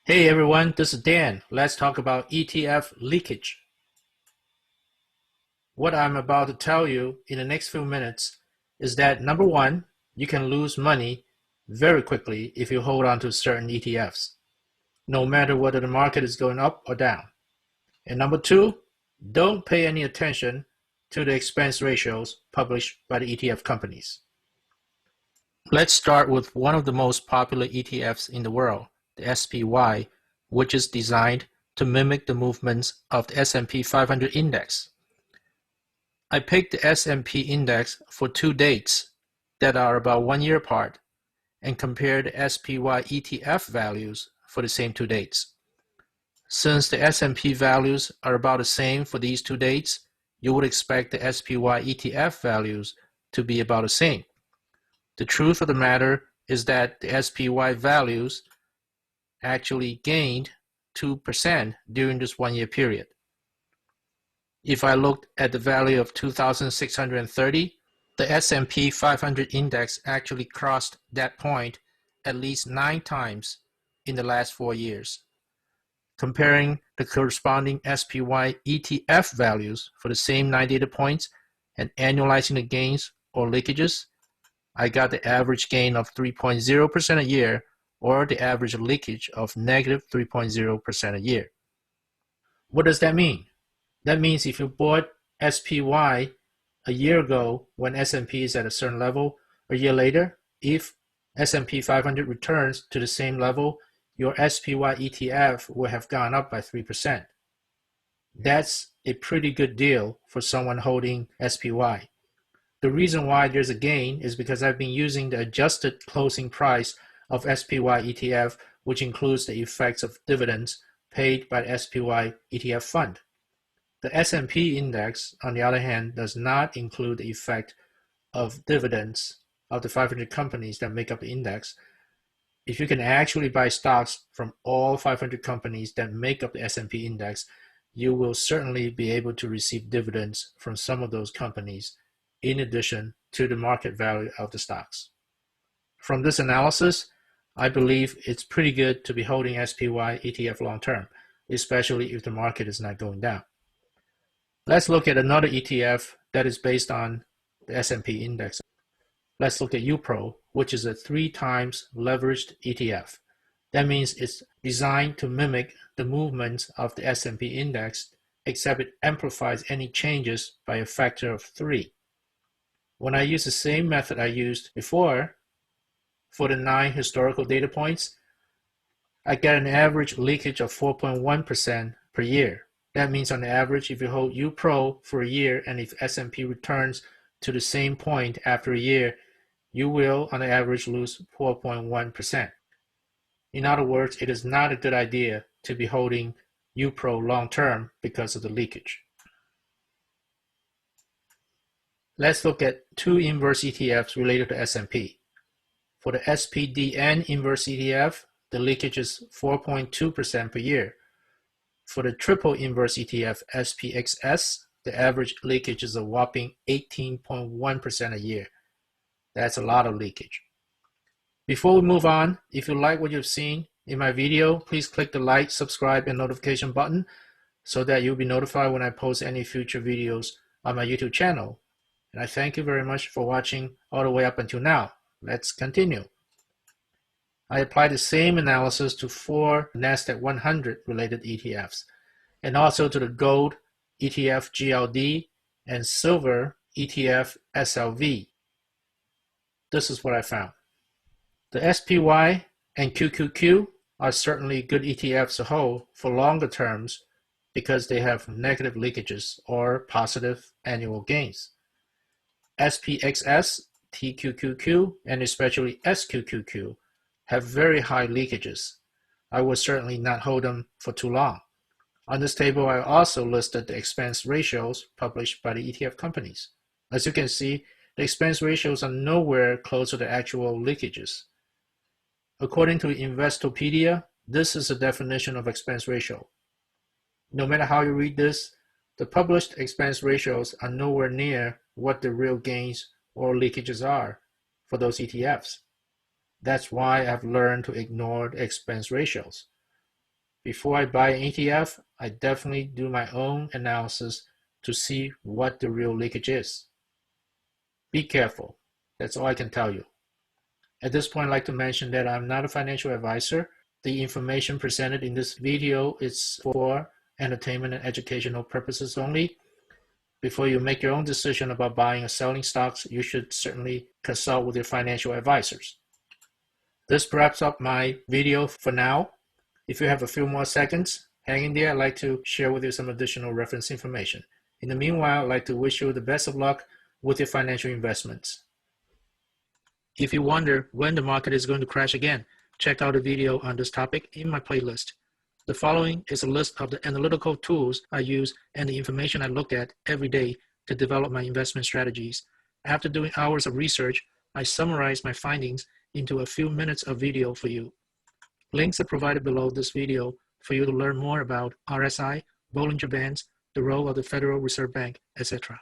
Hey everyone, this is Dan. Let's talk about ETF leakage. What I'm about to tell you in the next few minutes is that number one, you can lose money very quickly if you hold on to certain ETFs, no matter whether the market is going up or down. And number two, don't pay any attention to the expense ratios published by the ETF companies. Let's start with one of the most popular ETFs in the world, the SPY, which is designed to mimic the movements of the S&P 500 index. I picked the S&P index for 2 dates that are about 1 year apart and compared the SPY ETF values for the same 2 dates. Since the S&P values are about the same for these 2 dates, you would expect the SPY ETF values to be about the same. The truth of the matter is that the SPY values actually gained 2% during this 1 year period. If I looked at the value of 2,630, the S&P 500 index actually crossed that point at least 9 times in the last 4 years. Comparing the corresponding SPY ETF values for the same 9 data points and annualizing the gains or leakages, I got the average gain of 3.0% a year or the average leakage of negative 3.0% a year. What does that mean? That means if you bought SPY a year ago when S&P is at a certain level, a year later, if S&P 500 returns to the same level, your SPY ETF will have gone up by 3%. That's a pretty good deal for someone holding SPY. The reason why there's a gain is because I've been using the adjusted closing price of SPY ETF, which includes the effects of dividends paid by the SPY ETF fund. The S&P index, on the other hand, does not include the effect of dividends of the 500 companies that make up the index. If you can actually buy stocks from all 500 companies that make up the S&P index, you will certainly be able to receive dividends from some of those companies in addition to the market value of the stocks. From this analysis, I believe it's pretty good to be holding SPY ETF long term, especially if the market is not going down. Let's look at another ETF that is based on the S&P index. Let's look at UPRO, which is a 3 times leveraged ETF. That means it's designed to mimic the movements of the S&P index, except it amplifies any changes by a factor of 3. When I use the same method I used before for the 9 historical data points, I get an average leakage of 4.1% per year. That means on average, if you hold UPRO for a year and if S&P returns to the same point after a year, you will on average lose 4.1%. In other words, it is not a good idea to be holding UPRO long term because of the leakage. Let's look at 2 inverse ETFs related to S&P. For the SPDN inverse ETF, the leakage is 4.2% per year. For the triple inverse ETF SPXS, the average leakage is a whopping 18.1% a year. That's a lot of leakage. Before we move on, if you like what you've seen in my video, please click the like, subscribe, and notification button so that you'll be notified when I post any future videos on my YouTube channel. And I thank you very much for watching all the way up until now. Let's continue. I applied the same analysis to 4 NASDAQ 100 related ETFs and also to the gold ETF GLD and silver ETF SLV. This is what I found. The SPY and QQQ are certainly good ETFs to hold for longer terms because they have negative leakages or positive annual gains. SPXS, TQQQ, and especially SQQQ have very high leakages. I would certainly not hold them for too long. On this table, I also listed the expense ratios published by the ETF companies. As you can see, the expense ratios are nowhere close to the actual leakages. According to Investopedia, this is the definition of expense ratio. No matter how you read this, the published expense ratios are nowhere near what the real gains or leakages are for those ETFs. That's why I've learned to ignore the expense ratios. Before I buy an ETF, I definitely do my own analysis to see what the real leakage is. Be careful. That's all I can tell you. At this point, I'd like to mention that I'm not a financial advisor. The information presented in this video is for entertainment and educational purposes only. Before you make your own decision about buying or selling stocks, you should certainly consult with your financial advisors. This wraps up my video for now. If you have a few more seconds, hang in there. I'd like to share with you some additional reference information. In the meanwhile, I'd like to wish you the best of luck with your financial investments. If you wonder when the market is going to crash again, check out a video on this topic in my playlist. The following is a list of the analytical tools I use and the information I look at every day to develop my investment strategies. After doing hours of research, I summarize my findings into a few minutes of video for you. Links are provided below this video for you to learn more about RSI, Bollinger Bands, the role of the Federal Reserve Bank, etc.